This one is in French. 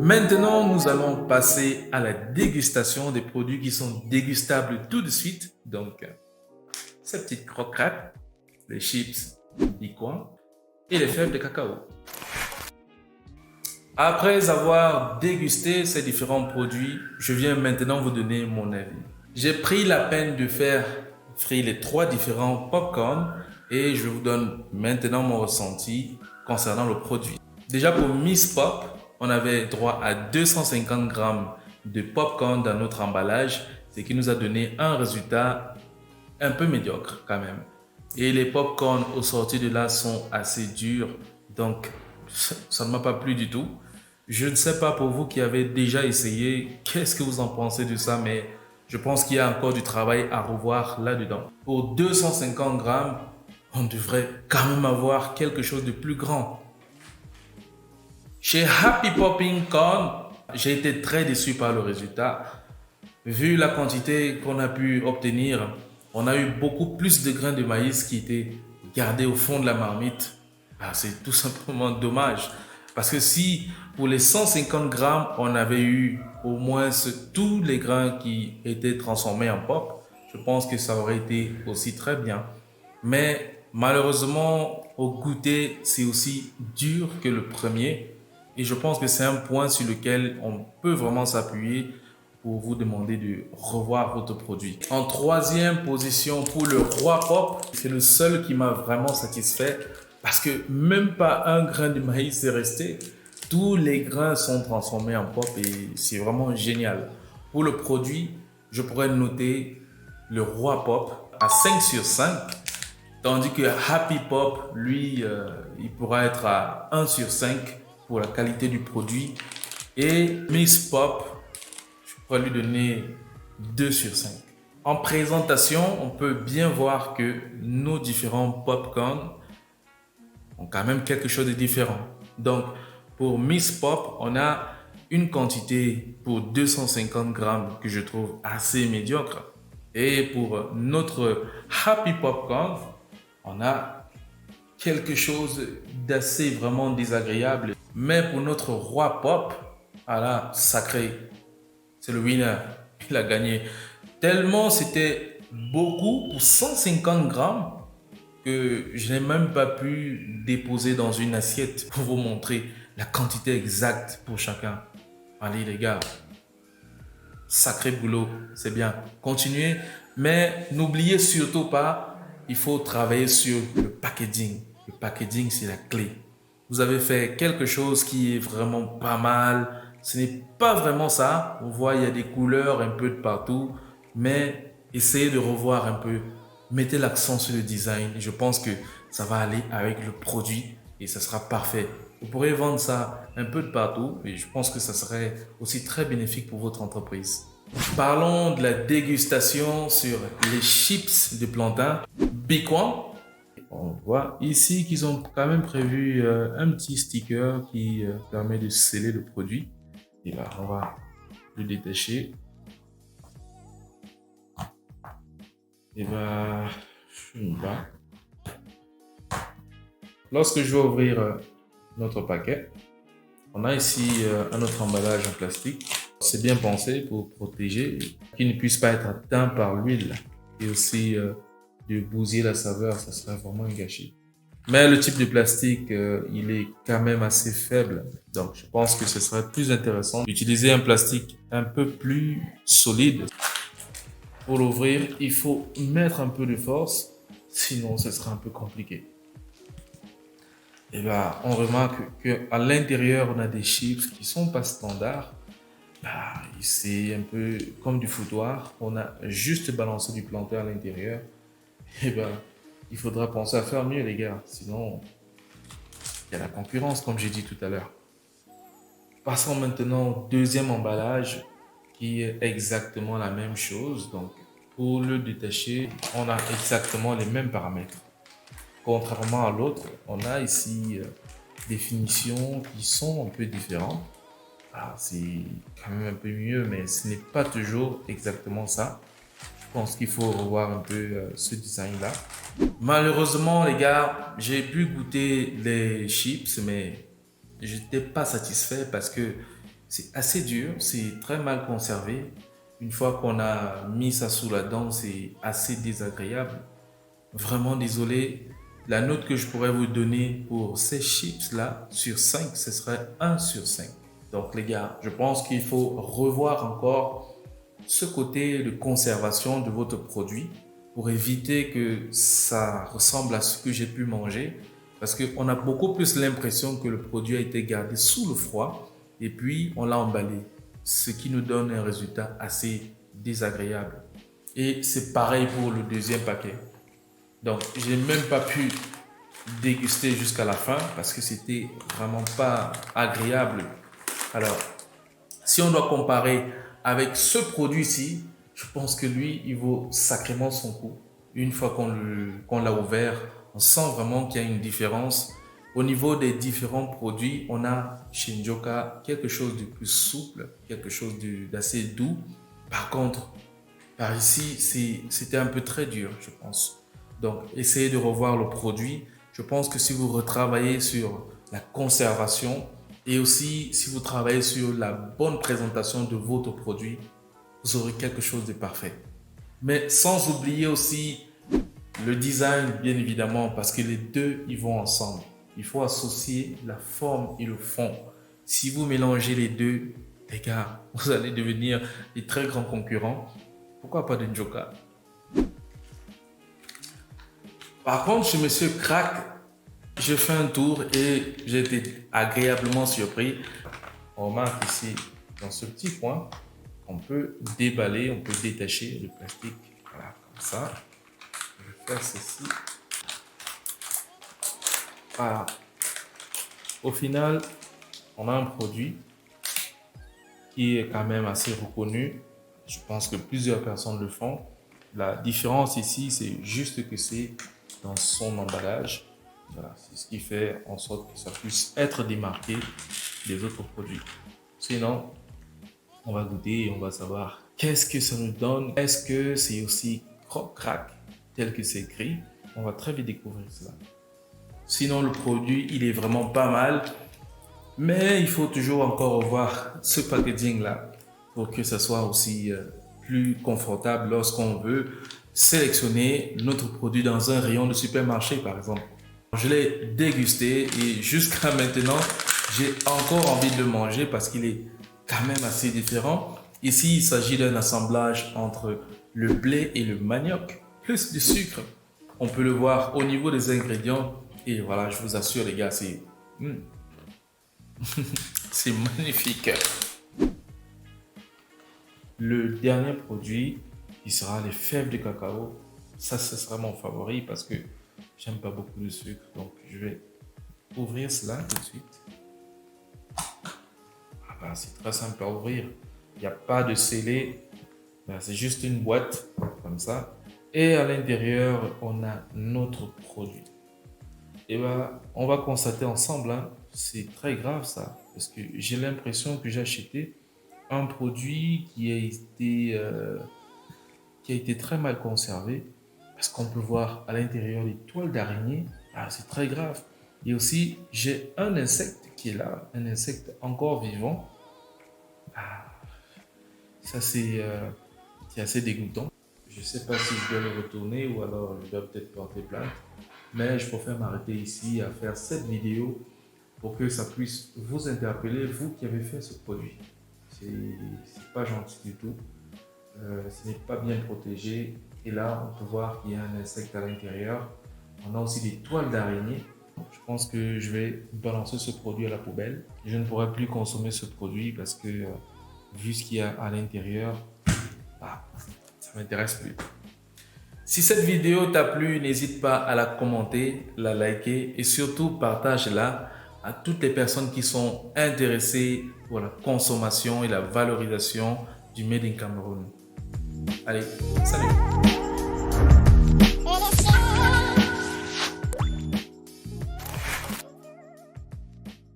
Maintenant, nous allons passer à la dégustation des produits qui sont dégustables tout de suite. Donc, ces petites croquettes, les chips, les coins et les fèves de cacao. Après avoir dégusté ces différents produits, je viens maintenant vous donner mon avis. J'ai pris la peine de faire frire les 3 différents popcorn et je vous donne maintenant mon ressenti concernant le produit. Déjà pour Miss Pop, on avait droit à 250 grammes de popcorn dans notre emballage, ce qui nous a donné un résultat un peu médiocre quand même. Et les popcorn au sorti de là sont assez durs, donc ça ne m'a pas plu du tout. Je ne sais pas pour vous qui avez déjà essayé, qu'est-ce que vous en pensez de ça, mais je pense qu'il y a encore du travail à revoir là-dedans. Pour 250 grammes, on devrait quand même avoir quelque chose de plus grand. Chez Happy Popping Corn, j'ai été très déçu par le résultat. Vu la quantité qu'on a pu obtenir, on a eu beaucoup plus de grains de maïs qui étaient gardés au fond de la marmite. C'est tout simplement dommage. Parce que si pour les 150 grammes, on avait eu au moins tous les grains qui étaient transformés en pop, je pense que ça aurait été aussi très bien. Mais malheureusement, au goûter, c'est aussi dur que le premier. Et je pense que c'est un point sur lequel on peut vraiment s'appuyer pour vous demander de revoir votre produit. En troisième position pour le Roi Pop, c'est le seul qui m'a vraiment satisfait parce que même pas un grain de maïs est resté. Tous les grains sont transformés en pop et c'est vraiment génial. Pour le produit, je pourrais noter le Roi Pop à 5 sur 5, tandis que Happy Pop, lui, il pourra être à 1 sur 5 pour la qualité du produit. Et Miss Pop, je pourrais lui donner 2 sur 5. En présentation, on peut bien voir que nos différents popcorn ont quand même quelque chose de différent. Donc, pour Miss Pop, on a une quantité pour 250 grammes que je trouve assez médiocre. Et pour notre Happy Popcorn, on a quelque chose d'assez vraiment désagréable. Mais pour notre Roi Pop, sacré, c'est le winner. Il a gagné. Tellement c'était beaucoup pour 150 grammes que je n'ai même pas pu déposer dans une assiette pour vous montrer la quantité exacte pour chacun. Allez les gars, sacré boulot, c'est bien. Continuez, mais n'oubliez surtout pas, il faut travailler sur le packaging. Le packaging, c'est la clé. Vous avez fait quelque chose qui est vraiment pas mal. Ce n'est pas vraiment ça. On voit, il y a des couleurs un peu de partout, mais essayez de revoir un peu. Mettez l'accent sur le design. Je pense que ça va aller avec le produit et ça sera parfait. Vous pourrez vendre ça un peu de partout et je pense que ça serait aussi très bénéfique pour votre entreprise. Parlons de la dégustation sur les chips de plantain Bicoin. On voit ici qu'ils ont quand même prévu un petit sticker qui permet de sceller le produit. Et là, on va le détacher. Et là, lorsque je vais ouvrir notre paquet, on a ici un autre emballage en plastique. C'est bien pensé pour protéger, qu'il ne puisse pas être atteint par l'huile et aussi de bousiller la saveur, ça serait vraiment un gâchis. Mais le type de plastique, il est quand même assez faible. Donc, je pense que ce serait plus intéressant d'utiliser un plastique un peu plus solide. Pour l'ouvrir, il faut mettre un peu de force, sinon ce sera un peu compliqué. Et là, on remarque qu'à l'intérieur, on a des chips qui sont pas standards. C'est un peu comme du foutoir. On a juste balancé du plantain à l'intérieur. Et il faudra penser à faire mieux, les gars. Sinon, il y a la concurrence, comme j'ai dit tout à l'heure. Passons maintenant au deuxième emballage, qui est exactement la même chose. Donc, pour le détacher, on a exactement les mêmes paramètres. Contrairement à l'autre, on a ici des finitions qui sont un peu différentes. C'est quand même un peu mieux, mais ce n'est pas toujours exactement ça. Je pense qu'il faut revoir un peu ce design-là. Malheureusement, les gars, j'ai pu goûter les chips, mais je n'étais pas satisfait parce que C'est assez dur, c'est très mal conservé. Une fois qu'on a mis ça sous la dent, c'est assez désagréable. Vraiment désolé. La note que je pourrais vous donner pour ces chips-là, sur 5, ce serait 1 sur 5. Donc les gars, je pense qu'il faut revoir encore ce côté de conservation de votre produit pour éviter que ça ressemble à ce que j'ai pu manger. Parce qu'on a beaucoup plus l'impression que le produit a été gardé sous le froid et puis on l'a emballé. Ce qui nous donne un résultat assez désagréable. Et c'est pareil pour le deuxième paquet. Donc, j'ai même pas pu déguster jusqu'à la fin parce que c'était vraiment pas agréable. Alors, si on doit comparer avec ce produit-ci, je pense que lui, il vaut sacrément son coup. Une fois qu'on l'a ouvert, on sent vraiment qu'il y a une différence. Au niveau des différents produits, on a chez Njoka quelque chose de plus souple, quelque chose d'assez doux. Par contre, par ici, c'était un peu très dur, je pense. Donc, essayez de revoir le produit. Je pense que si vous retravaillez sur la conservation et aussi si vous travaillez sur la bonne présentation de votre produit, vous aurez quelque chose de parfait. Mais sans oublier aussi le design, bien évidemment, parce que les deux, ils vont ensemble. Il faut associer la forme et le fond. Si vous mélangez les deux, les gars, vous allez devenir des très grands concurrents. Pourquoi pas de Njoka? Par contre, chez Monsieur Crack, j'ai fait un tour et j'ai été agréablement surpris. On remarque ici, dans ce petit coin, on peut déballer, on peut détacher le plastique. Voilà, comme ça. Je vais faire ceci. Voilà. Au final, on a un produit qui est quand même assez reconnu. Je pense que plusieurs personnes le font. La différence ici, c'est juste que c'est dans son emballage. Voilà, c'est ce qui fait en sorte que ça puisse être démarqué des autres produits. Sinon, on va goûter et on va savoir qu'est-ce que ça nous donne. Est-ce que c'est aussi croc-crac tel que c'est écrit? On va très vite découvrir cela. Sinon, le produit, il est vraiment pas mal. Mais il faut toujours encore revoir ce packaging-là pour que ça soit aussi plus confortable lorsqu'on veut sélectionner notre produit dans un rayon de supermarché, par exemple. Je l'ai dégusté et jusqu'à maintenant, j'ai encore envie de le manger parce qu'il est quand même assez différent. Ici, il s'agit d'un assemblage entre le blé et le manioc, plus du sucre. On peut le voir au niveau des ingrédients. Et voilà, je vous assure les gars, c'est c'est magnifique. Le dernier produit, qui sera les fèves de cacao. Ça, ce sera mon favori parce que j'aime pas beaucoup le sucre. Donc, je vais ouvrir cela tout de suite. Ah ben, c'est très simple à ouvrir. Il n'y a pas de scellé. Ben, c'est juste une boîte comme ça. Et à l'intérieur, on a notre produit. Et ben, on va constater ensemble, hein, c'est très grave ça. Parce que j'ai l'impression que j'ai acheté un produit qui a été très mal conservé. Parce qu'on peut voir à l'intérieur les toiles d'araignée. Ah, c'est très grave. Et aussi, j'ai un insecte qui est là, un insecte encore vivant. Ah, ça, c'est assez dégoûtant. Je ne sais pas si je dois le retourner ou alors je dois peut-être porter plainte. Mais je préfère m'arrêter ici à faire cette vidéo pour que ça puisse vous interpeller, vous qui avez fait ce produit. C'est pas gentil du tout. Ce n'est pas bien protégé. Et là, on peut voir qu'il y a un insecte à l'intérieur. On a aussi des toiles d'araignée. Je pense que je vais balancer ce produit à la poubelle. Je ne pourrai plus consommer ce produit parce que vu ce qu'il y a à l'intérieur, ça ne m'intéresse plus. Si cette vidéo t'a plu, n'hésite pas à la commenter, la liker et surtout partage-la à toutes les personnes qui sont intéressées pour la consommation et la valorisation du Made in Cameroun. Allez, salut!